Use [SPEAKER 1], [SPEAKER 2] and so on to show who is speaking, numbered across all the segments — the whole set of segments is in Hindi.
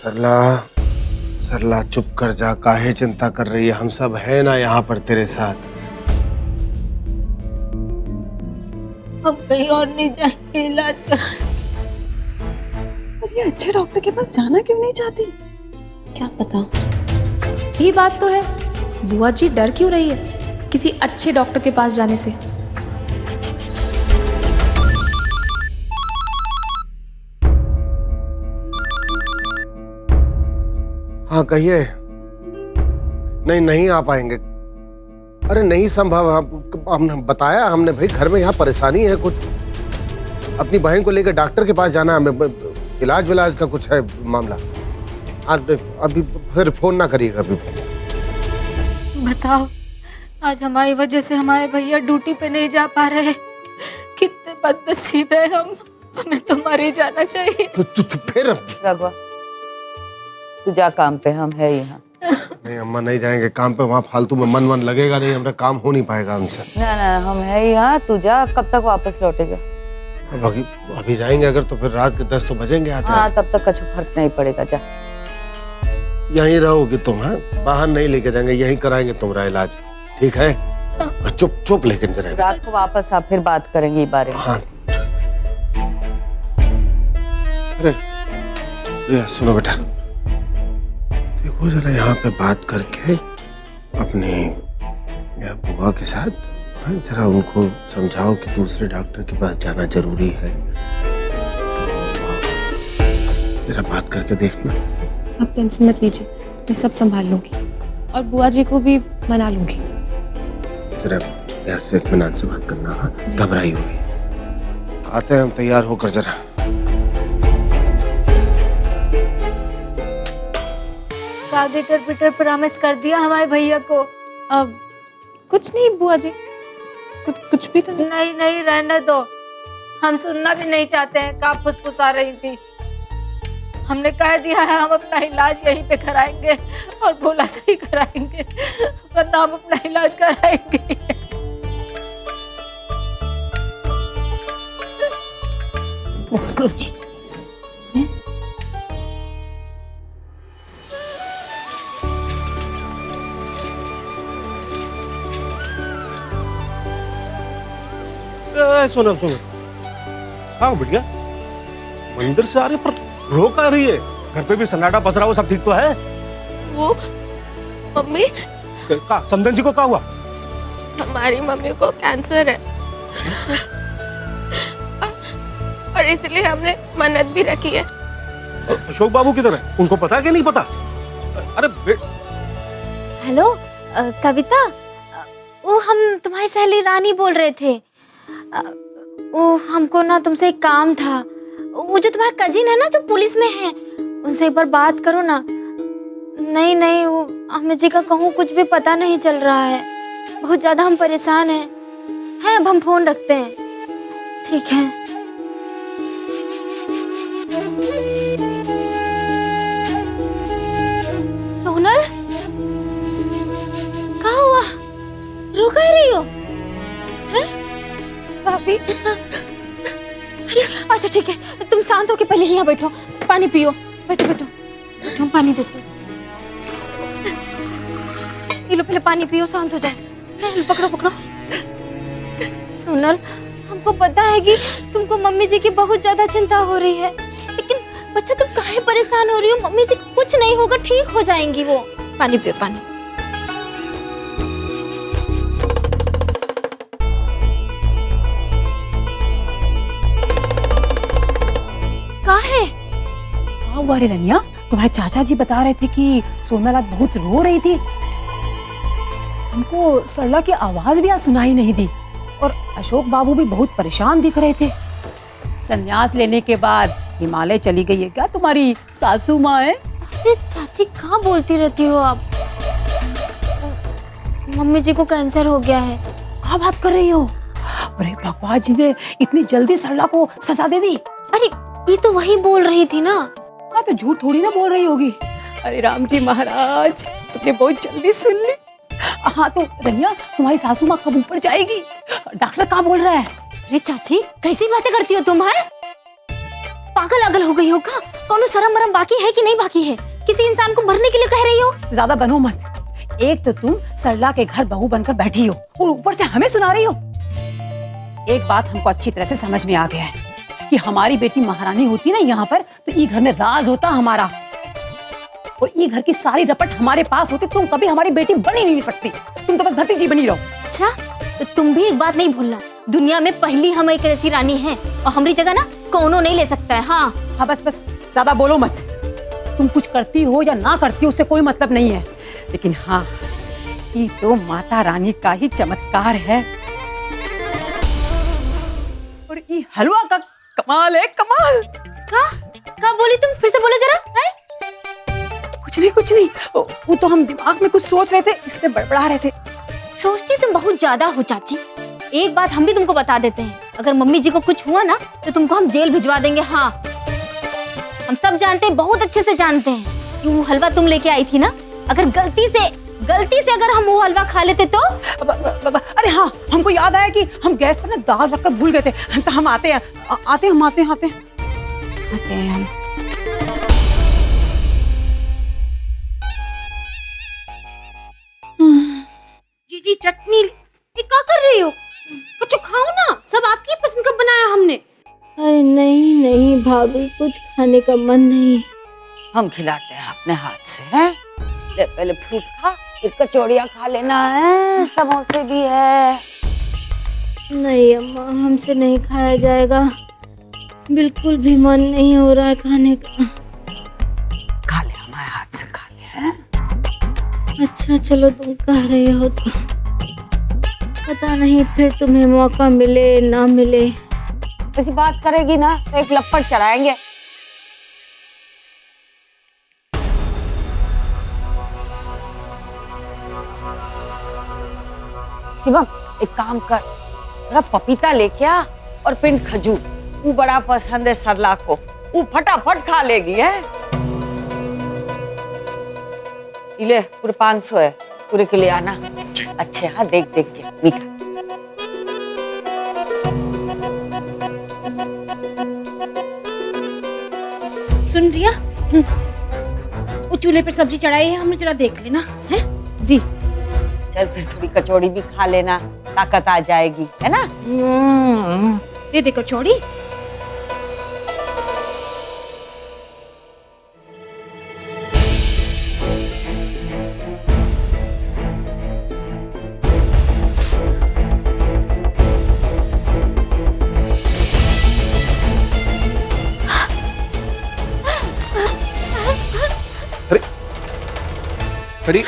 [SPEAKER 1] सरला, सरला चुप कर जा, काहे चिंता कर रही है? हम सब है ना यहाँ पर तेरे साथ।
[SPEAKER 2] हम कहीं और नहीं जाएंगे इलाज कराने।
[SPEAKER 3] पर ये अच्छे डॉक्टर के पास जाना क्यों नहीं चाहती?
[SPEAKER 2] क्या पता।
[SPEAKER 4] यही बात तो है, बुआ जी डर क्यों रही है किसी अच्छे डॉक्टर के पास जाने से?
[SPEAKER 1] हाँ कहिए। नहीं नहीं आ पाएंगे। अरे नहीं संभव। हमने बताया, हमने भाई घर में यहाँ परेशानी है कुछ, अपनी बहन को लेकर डॉक्टर के पास जाना है, इलाज विलाज का कुछ है मामला। अभी फिर फोन ना करिएगा अभी।
[SPEAKER 2] बताओ, आज हमारी वजह से हमारे भैया ड्यूटी पे नहीं जा पा रहे। कितने बदनसीब है हम, हमें तो मर ही जाना चाहिए।
[SPEAKER 1] तू फिर
[SPEAKER 5] रघुआ, तू जा काम पे, हम है यहाँ।
[SPEAKER 1] नहीं अम्मा नहीं जाएंगे काम पे, वहाँ फालतू में मन लगेगा नहीं, हमारा काम हो नहीं पाएगा हमसे।
[SPEAKER 5] ना ना, हम है यहाँ, तू जा। कब तक वापस लौटेगा?
[SPEAKER 1] अब अभी जाएंगे अगर तो फिर रात के 10 तो बजेंगे।
[SPEAKER 5] हाँ, तब तक कुछ फर्क नहीं पड़ेगा। जा,
[SPEAKER 1] यहीं रहोगी तुम? हाँ, बाहर नहीं लेके जाएंगे, यहीं कराएंगे तुम्हारा इलाज, ठीक है? चुप चुप लेकिन जरा।
[SPEAKER 5] रात को वापस आ, फिर बात करेंगे इस बारे में।
[SPEAKER 1] हाँ। अरे सुनो बेटा, देखो जरा यहाँ पे बात करके अपने बुआ के साथ, हाँ, जरा उनको समझाओ कि दूसरे डॉक्टर के पास जाना जरूरी है। तो जरा बात करके देखना।
[SPEAKER 3] आप टेंशन मत लीजिए, मैं सब संभाल लूंगी और बुआ जी को भी मना लूंगी।
[SPEAKER 1] जरा प्यार से इत्मीनान से बात करना। हाँ, घबराई हुई। आते हैं हम, तैयार होकर जरा।
[SPEAKER 2] गिटर पिटर प्रॉमिस कर दिया हमारे भैया को।
[SPEAKER 3] अब कुछ नहीं बुआ जी, कुछ भी तो नहीं।
[SPEAKER 2] नहीं नहीं, रहने दो, हम सुनना भी नहीं चाहते हैं। का फुसफुसा रही थी, हमने कह दिया है हम अपना इलाज यहीं पे कराएंगे और बोला सही कराएंगे, वरना हम अपना इलाज कराएंगे।
[SPEAKER 6] सोनल सोनल, हाँ बिटिया, मंदिर से आ रही पर रो का रही है? घर पे भी सन्नाटा पस रहा हो, सब ठीक तो है?
[SPEAKER 7] वो मम्मी,
[SPEAKER 6] का समदन जी को क्या हुआ?
[SPEAKER 7] हमारी मम्मी को कैंसर है और इसलिए हमने मन्नत भी रखी है।
[SPEAKER 6] अशोक बाबू किधर है? उनको पता है कि नहीं पता? अरे
[SPEAKER 8] हेलो कविता, वो हम तुम्हारी सहेली रानी बोल रहे थे। वो हमको ना तुमसे एक काम था। वो जो तुम्हारा कजिन है ना, जो पुलिस में है, उनसे एक बार बात करो ना। नहीं नहीं, वो अम्मी जी का कहूँ कुछ भी पता नहीं चल रहा है, बहुत ज्यादा हम परेशान हैं। अब हम फोन रखते हैं, ठीक है? सोनल, कहाँ हुआ? रो कह रही हो?
[SPEAKER 7] भाभी,
[SPEAKER 8] अरे अच्छा ठीक है, तुम शांत होके पहले यहाँ बैठो, पानी पियो। बैठो बैठो बैठो, पानी देते। ये लो, पहले पानी पियो, शांत हो जाए। पकड़ो पकड़ो। सोनल, हमको पता है कि तुमको मम्मी जी की बहुत ज्यादा चिंता हो रही है, लेकिन बच्चा तुम काहे परेशान हो रही हो? मम्मी जी कुछ नहीं होगा, ठीक हो जाएंगी वो। पानी पियो, पानी।
[SPEAKER 3] हुआ रे रनिया, तुम्हारे चाचा जी बता रहे थे कि सोनल आज बहुत रो रही थी। हमको सरला की आवाज भी आज सुनाई नहीं दी और अशोक बाबू भी बहुत परेशान दिख रहे थे। संन्यास लेने के बाद हिमालय चली गई है क्या तुम्हारी सासू माँ है?
[SPEAKER 8] अरे चाची, कहाँ बोलती रहती हो आप? मम्मी जी को कैंसर हो गया है।
[SPEAKER 3] क्या बात कर रही हो? अरे भगवान जी ने इतनी जल्दी सरला को सजा दे दी?
[SPEAKER 8] अरे ये तो वही बोल रही थी ना।
[SPEAKER 3] हाँ तो झूठ थोड़ी ना बोल रही होगी। अरे राम जी महाराज, तुमने बहुत जल्दी सुन ली। हाँ तो रनिया, तुम्हारी सासू माँ कब ऊपर जाएगी? डॉक्टर क्या बोल रहा है?
[SPEAKER 8] अरे चाची, कैसी बातें करती हो तुम? है पागल अगल हो गई हो क्या? कौनो शर्म वरम बाकी है कि नहीं बाकी है? किसी इंसान को मरने के लिए कह रही हो?
[SPEAKER 3] ज्यादा बनो मत। एक तो तुम सरला के घर बहू बनकर बैठी हो और ऊपर से हमें सुना रही हो। एक बात हमको अच्छी तरह से समझ में आ गया है कि हमारी बेटी महारानी होती ना यहाँ पर तो ये घर में राज होता हमारा, और ये घर की सारी रपट हमारे पास होती। तुम कभी हमारी बेटी बन ही नहीं सकती, तुम तो बस भतीजी बनी रहो।
[SPEAKER 8] अच्छा, तो तुम भी एक बात नहीं भूलना, दुनिया में पहली हम एक ऐसी रानी हैं और हमारी जगह ना कौनो नहीं ले सकता है। हाँ
[SPEAKER 3] बस बस ज्यादा बोलो मत। तुम कुछ करती हो या ना करती हो उससे कोई मतलब नहीं है, लेकिन हाँ ये तो माता रानी का ही चमत्कार है। और ये हलवा का कमाल है, कमाल।
[SPEAKER 8] क्या बोली तुम? फिर से बोलो जरा। है?
[SPEAKER 3] कुछ नहीं वो तो हम दिमाग में कुछ सोच रहे थे इसलिए बड़बड़ा रहे थे।
[SPEAKER 8] सोचती तुम बहुत ज्यादा हो चाची। एक बात हम भी तुमको बता देते हैं, अगर मम्मी जी को कुछ हुआ ना तो तुमको हम जेल भिजवा देंगे। हाँ, हम सब जानते हैं, बहुत अच्छे से जानते हैं कि वो हलवा तुम लेके आई थी ना, अगर गलती से अगर हम वो हलवा खा लेते तो।
[SPEAKER 3] अरे हाँ, हमको याद आया कि हम गैस पर ना दाल रखकर भूल गए थे। तो हम आते हैं हम।
[SPEAKER 9] जी चटनी ये क्या कर रही हो? कुछ खाओ ना, सब आपकी पसंद का बनाया हमने।
[SPEAKER 7] अरे नहीं भाभी, कुछ खाने का मन नहीं।
[SPEAKER 5] हम खिलाते हैं अपने हाथ से, हैं? ले पहले फ्रूट खा, फिर कचौड़ियाँ खा लेना है, समोसे भी है।
[SPEAKER 7] नहीं अम्मा, हमसे नहीं खाया जाएगा, बिल्कुल भी मन नहीं हो रहा है खाने का।
[SPEAKER 5] खा ले, हमारे हाथ से खा ले, हैं?
[SPEAKER 7] अच्छा चलो, तुम कह रही हो तो। पता नहीं फिर तुम्हें मौका मिले ना मिले।
[SPEAKER 5] ऐसी बात करेगी ना तो एक लपड़ चढ़ाएंगे। शिवम, एक काम कर, थोड़ा पपीता लेके आ और पिंड खजूर, वो बड़ा पसंद है सरला को, वो फटाफट खा लेगी। है ले, पूरे 500 है, पूरे के लिए आना। अच्छे, हाँ, देख के मीठा।
[SPEAKER 9] सुन रिया, वो चूल्हे पर सब्जी चढ़ाई है, हमने जरा देख लेना है। जी
[SPEAKER 5] चल, फिर थोड़ी कचौड़ी भी खा लेना, ताकत आ जाएगी, है ना?
[SPEAKER 9] दे कचौड़ी।
[SPEAKER 10] अरे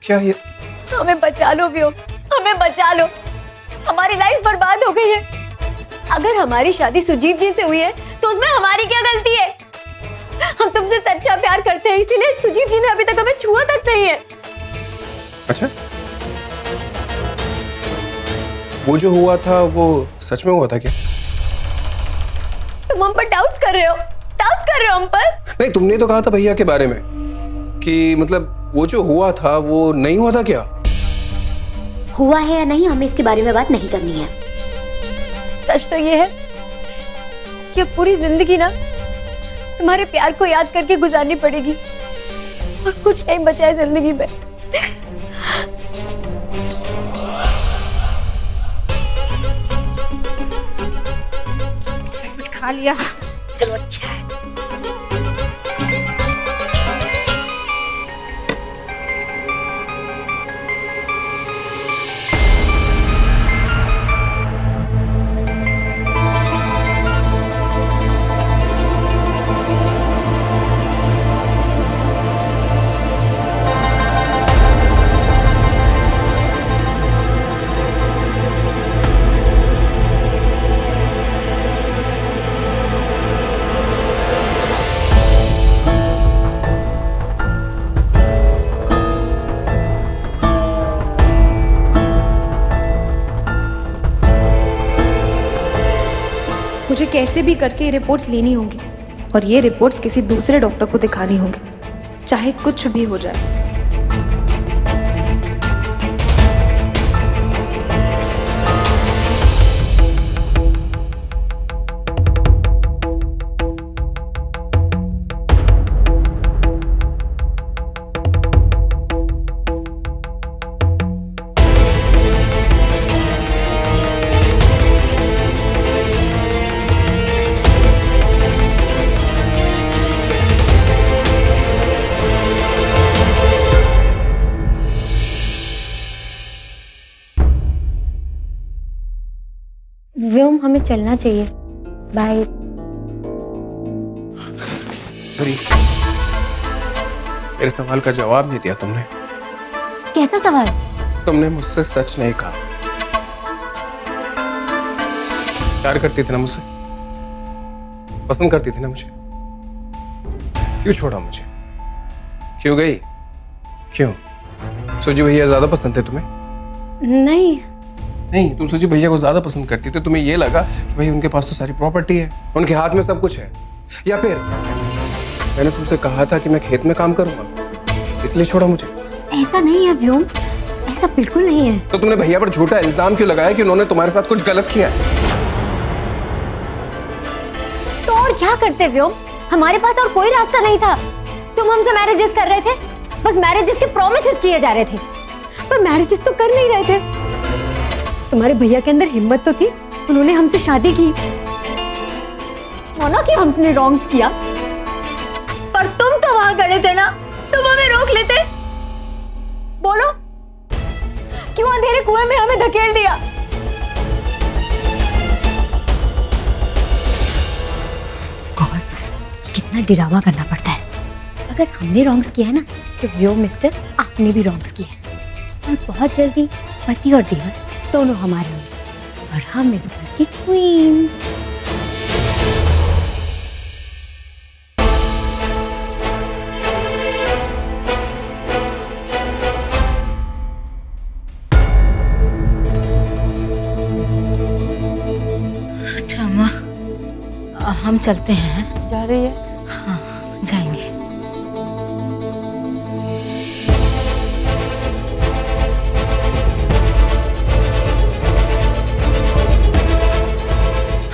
[SPEAKER 10] क्या ये?
[SPEAKER 8] हमें बचा लो व्यो, हमें बचा लो, हमारी लाइफ बर्बाद हो गई है। अगर हमारी शादी सुजीत जी से हुई है तो उसमें हमारी क्या गलती है? हम तुमसे सच्चा प्यार करते हैं, इसीलिए सुजीत जी ने अभी तक हमें छुआ तक नहीं है।
[SPEAKER 10] अच्छा, वो जो हुआ था वो सच में हुआ था क्या?
[SPEAKER 8] तुम हम पर डाउट्स कर रहे हो हम पर?
[SPEAKER 10] नहीं, तुमने तो कहा था भैया के बारे में कि मतलब वो जो हुआ था वो नहीं हुआ था क्या?
[SPEAKER 8] हुआ है या नहीं, हमें इसके बारे में बात नहीं करनी है। सच तो ये है कि अब पूरी जिंदगी ना तुम्हारे प्यार को याद करके गुजारनी पड़ेगी और कुछ नहीं बचा है जिंदगी में।
[SPEAKER 9] कुछ खा लिया, चलो अच्छा है।
[SPEAKER 4] मुझे कैसे भी करके ये रिपोर्ट्स लेनी होंगी और ये रिपोर्ट्स किसी दूसरे डॉक्टर को दिखानी होंगी, चाहे कुछ भी हो जाए।
[SPEAKER 8] हमें चलना चाहिए। बाय।
[SPEAKER 10] मेरे सवाल का जवाब नहीं दिया तुमने।
[SPEAKER 8] कैसा सवाल?
[SPEAKER 10] तुमने मुझसे सच नहीं कहा। प्यार करती थी ना मुझसे, पसंद करती थी ना मुझे, क्यों छोड़ा मुझे? क्यों गई? क्यों? सूजी भैया ज्यादा पसंद थे तुम्हें? नहीं, तुम सूजी भैया को ज्यादा पसंद करती तो तुम्हें ये लगा कि भाई उनके पास तो सारी प्रॉपर्टी है, उनके हाथ में सब कुछ है। या फिर मैंने तुमसे कहा था कि मैं खेत में काम करूंगा, इसलिए छोड़ा मुझे?
[SPEAKER 8] ऐसा नहीं है व्योम, ऐसा बिल्कुल नहीं है।
[SPEAKER 10] तो तुमने भैया पर झूठा इल्जाम क्यों लगाया कि उन्होंने तुम्हारे साथ कुछ गलत किया है?
[SPEAKER 8] तो और क्या करते व्योम, हमारे पास और कोई रास्ता नहीं था। तुम हमसे मैरिजेस कर रहे थे, बस मैरिजेस के प्रॉमिसेस किए जा रहे थे, पर मैरिजेस तो कर नहीं रहे थे। तुम्हारे भैया के अंदर हिम्मत तो थी, उन्होंने हमसे शादी की। माना कि हमने रॉन्ग्स किया, पर तुम तो वहां खड़े थे ना, तुम हमें रोक लेते। बोलो, क्यों अंधेरे कुएं में हमें धकेल दिया? गॉड्स, कितना ड्रामा करना पड़ता है। अगर हमने रॉन्ग्स किया है ना, तो व्योम मिस्टर आपने भी रॉन्ग्स किया है। और बहुत जल्दी पति और देवर दोनों हमारे होंगे, और हम इस घर की क्वींस।
[SPEAKER 2] अच्छा अम्मा, हम चलते हैं।
[SPEAKER 5] जा रही है?
[SPEAKER 2] हाँ, जाएंगे।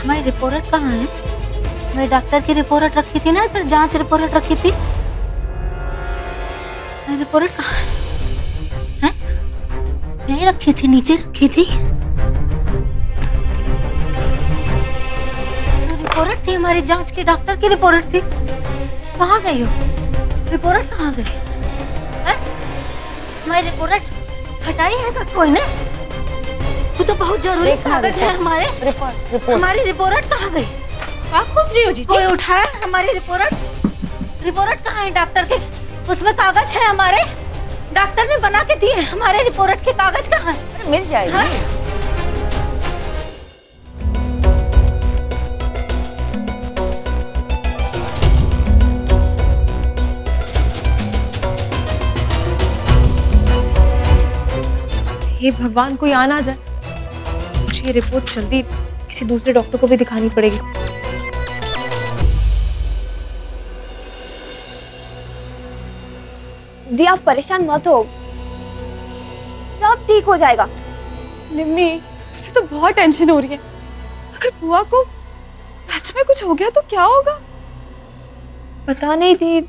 [SPEAKER 2] हमारी रिपोर्ट कहाँ है? मैं डॉक्टर की रिपोर्ट रखी थी ना, फिर जांच रिपोर्ट रखी थी। मेरी रिपोर्ट कहाँ है? यहीं रखी थी, नीचे रखी थी। रिपोर्ट थी हमारी जांच की, डॉक्टर की रिपोर्ट थी। कहाँ गई हो? रिपोर्ट कहाँ गई? हैं? हमारी रिपोर्ट हटाई है क्या कोई ने? वो तो बहुत जरूरी कागज है हमारे। हमारी रिपोर्ट कहाँ गई?
[SPEAKER 9] आप पूछ रही हो जी?
[SPEAKER 2] कोई उठाया हमारी रिपोर्ट? रिपोर्ट कहाँ है डॉक्टर के? उसमें कागज है हमारे, डॉक्टर ने बना के दिए। हमारे रिपोर्ट के कागज कहाँ है?
[SPEAKER 5] मिल जाएगी।
[SPEAKER 2] हाँ?
[SPEAKER 4] हे भगवान, कोई आ ना जाए। मुझे ये रिपोर्ट जल्दी किसी दूसरे डॉक्टर को भी दिखानी पड़ेगी।
[SPEAKER 8] दी, आप परेशान मत हो, सब ठीक हो जाएगा।
[SPEAKER 4] निम्मी, मुझे तो बहुत टेंशन हो रही है। अगर बुआ को सच में कुछ हो गया तो क्या होगा?
[SPEAKER 8] पता नहीं थी,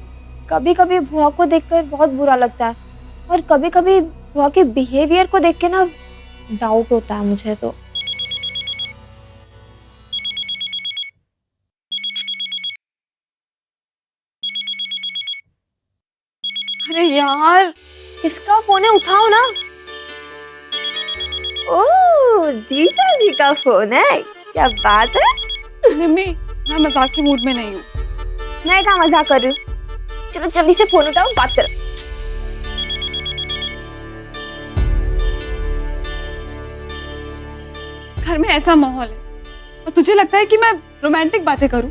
[SPEAKER 8] कभी कभी बुआ को देखकर बहुत बुरा लगता है, और कभी कभी बुआ के बिहेवियर को देख के ना डाउट होता है मुझे तो।
[SPEAKER 4] अरे यार,
[SPEAKER 8] किसका फोन है? उठाओ ना। ओह, जीजा जी का फोन है, क्या बात है।
[SPEAKER 4] निम्मी, मैं मजाक के मूड में नहीं हूँ।
[SPEAKER 8] मैं क्या मजाक कर रही हूँ? चलो जल्दी से फोन उठाओ, बात करो।
[SPEAKER 4] घर में ऐसा माहौल है और तुझे लगता है कि मैं रोमांटिक बातें करूं?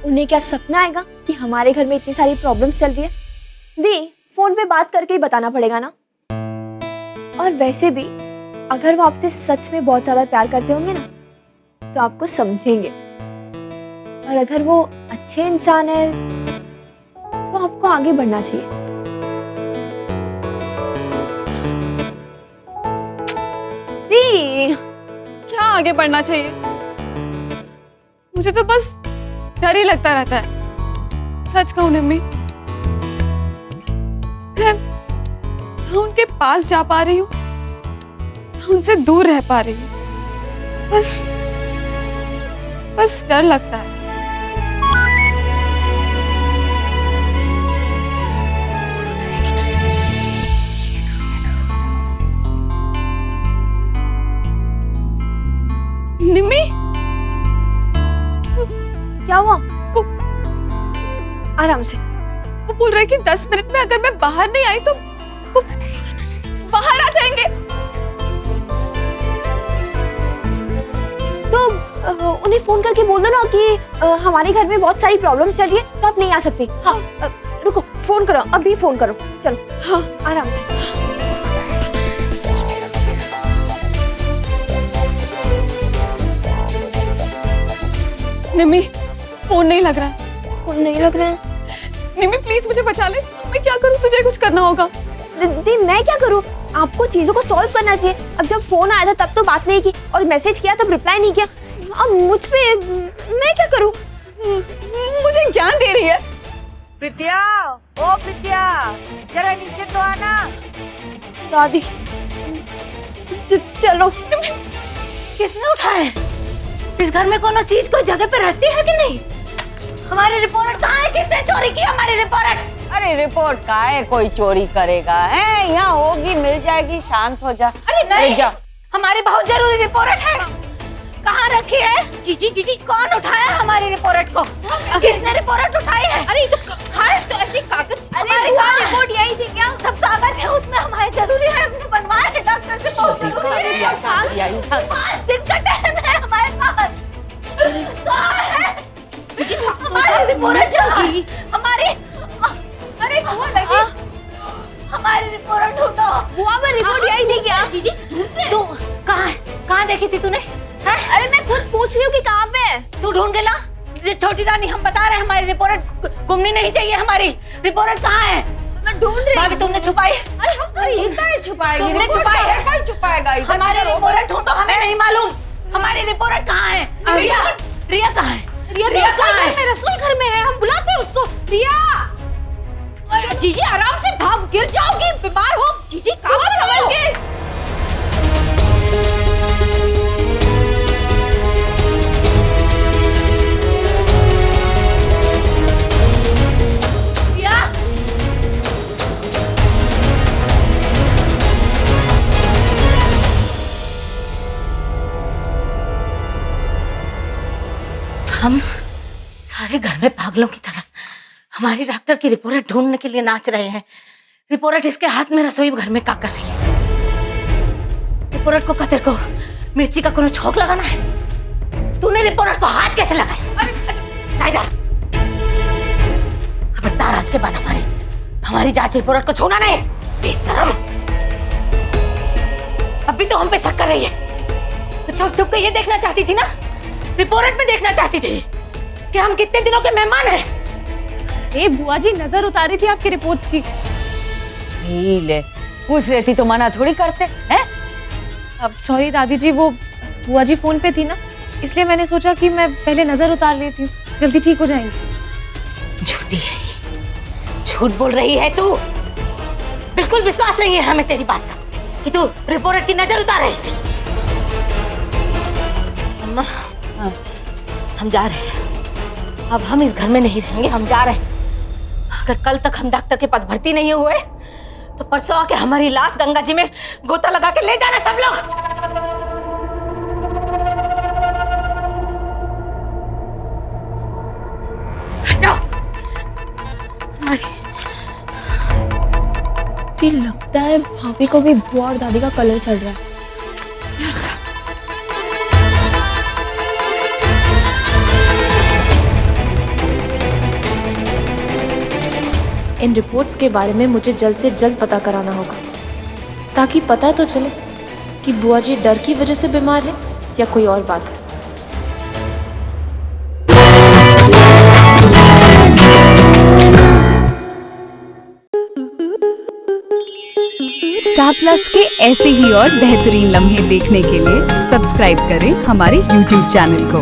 [SPEAKER 8] उन्हें क्या सपना आएगा कि हमारे घर में इतनी सारी प्रॉब्लम्स चल रही है? दी, फोन पे बात करके ही बताना पड़ेगा ना। और वैसे भी अगर वो आपसे सच में बहुत ज्यादा प्यार करते होंगे ना, तो आपको समझेंगे। और अगर वो अच्छे इंसान है तो आपको आगे बढ़ना चाहिए। दी,
[SPEAKER 4] क्या आगे बढ़ना चाहिए? मुझे तो बस डर ही लगता रहता है। सच कहूं निम्मी, मैं उनके पास जा पा रही हूँ, उनसे दूर रह पा रही हूँ। बस डर लगता है। निम्मी, आराम से। वो बोल रहे कि 10 मिनट में अगर मैं बाहर नहीं आई तो वो बाहर आ जाएंगे। तो उन्हें फोन करके बोल दो ना कि हमारे घर में बहुत सारी प्रॉब्लम चल रही है तो आप नहीं आ सकते। हाँ, रुको, फोन करो, अभी फोन करो। चलो। हाँ, आराम से।
[SPEAKER 11] निमी, फोन नहीं लग रहा है।
[SPEAKER 4] फोन नहीं लग रहा है।
[SPEAKER 11] निमी प्लीज मुझे बचा ले। मैं क्या करूं? तुझे कुछ करना होगा।
[SPEAKER 4] दीदी मैं क्या करूं? आपको चीजों को सॉल्व करना चाहिए। अब जब फोन आया था तब तो बात नहीं की और मैसेज किया तब रिप्लाई नहीं किया। अब मुझ पे मैं क्या करूं?
[SPEAKER 11] मुझे ज्ञान दे रही है।
[SPEAKER 2] प्रीतिया, ओ प्रीतिया, जरा नीचे तो आना।
[SPEAKER 4] दादी चलो।
[SPEAKER 2] किसने उठाए? इस घर में कोनो चीज कोई जगह पे रहती है कि नहीं? हमारी रिपोर्ट कहाँ है? किसने चोरी की हमारी रिपोर्ट?
[SPEAKER 5] अरे रिपोर्ट का है, कोई चोरी करेगा है? यहाँ होगी, मिल जाएगी, शांत हो जा।
[SPEAKER 2] अरे नहीं,
[SPEAKER 5] जा।
[SPEAKER 2] हमारी बहुत जरूरी रिपोर्ट है। कहाँ रखी है?
[SPEAKER 9] जीजी जीजी,
[SPEAKER 2] कौन उठाया हमारी रिपोर्ट को? किसने रिपोर्ट उठाई है?
[SPEAKER 9] अरे तो ऐसे कागज।
[SPEAKER 2] हमारी
[SPEAKER 4] रिपोर्ट यही थी क्या?
[SPEAKER 2] सब कागज है उसमें, हमारे जरूरी है, हमने बनवाया है डॉक्टर से, बहुत जरूरी है। 5 दिन का टाइम है हमारे पास। कहाँ है हमारी रिपोर्ट? हमारी, अरे बुआ लगी, हमारी रिपोर्ट ढूंढो।
[SPEAKER 4] बुआ में रिपोर्ट यही थी क्या?
[SPEAKER 9] जीजी
[SPEAKER 2] तू कहाँ है? कहाँ देखी थी तूने?
[SPEAKER 4] अरे मैं खुद पूछ रही हूँ कि कहाँ पे है।
[SPEAKER 2] तू ढूंढ के ला। छोटी रानी, हम बता रहे हैं हमारी रिपोर्ट गुमनी नहीं चाहिए। हमारी रिपोर्ट कहाँ है?
[SPEAKER 4] मैं ढूंढ रही हूँ।
[SPEAKER 2] भाभी तुमने छुपाई?
[SPEAKER 5] अरे हम छुपाएगी?
[SPEAKER 2] तुमने छुपाई है?
[SPEAKER 5] कौन छुपाएगा?
[SPEAKER 2] हमारी रिपोर्ट ढूंढो, हमें नहीं मालूम हमारी रिपोर्ट कहाँ है। रिया, रिया कहाँ है?
[SPEAKER 9] रिया रसोई घर में है। हम बुलाते हैं उसको। रिया, जीजी आराम से, भाग गिर जाओगी, बीमार हो। जीजी काम संभल के। हम सारे घर में पागलों की तरह हमारी डॉक्टर की रिपोर्ट ढूंढने के लिए नाच रहे हैं। रिपोर्ट इसके हाथ में रसोई घर में क्या कर रही है? रिपोर्ट को कतर को मिर्ची का कोनो छोक लगाना है? तूने रिपोर्ट को हाथ कैसे लगाया? खबरदार, आज के बाद हमारी जांच रिपोर्ट को छूना नहीं। बेशरम, अभी तो हम पे शक कर रही है तो छुप छुप के ये देखना चाहती थी ना, रिपोर्ट में देखना चाहती थी कि हम कितने दिनों के मेहमान हैं।
[SPEAKER 4] ए बुआ जी नजर उतारी थी आपकी रिपोर्ट की।
[SPEAKER 5] ले पूछ रहती तो मना थोड़ी करते हैं।
[SPEAKER 4] अब सॉरी दादी जी, वो बुआ जी फोन पे थी ना, इसलिए मैंने सोचा कि मैं पहले नजर उतार लेती हूँ, जल्दी ठीक हो जाएंगी।
[SPEAKER 2] झूठी है ये, झूठ बोल रही है तू। बिल्कुल विश्वास नहीं है हमें तेरी बात का कि तू रिपोर्ट की नजर उतार रही थी। अम्मा, हम जा रहे हैं। अब हम इस घर में नहीं रहेंगे, हम जा रहे हैं। अगर कल तक हम डॉक्टर के पास भर्ती नहीं हुए तो परसों आके हमारी लाश गंगा जी में गोता लगा के ले जाना सब लोग।
[SPEAKER 4] लगता है भाभी को भी बुआ और दादी का कलर चढ़ रहा है। इन रिपोर्ट्स के बारे में मुझे जल्द से जल्द पता कराना होगा ताकि पता तो चले कि बुआ जी डर की वजह से बीमार है या कोई और बात है।
[SPEAKER 12] स्टार प्लस के ऐसे ही और बेहतरीन लम्हे देखने के लिए सब्सक्राइब करें हमारे YouTube चैनल को।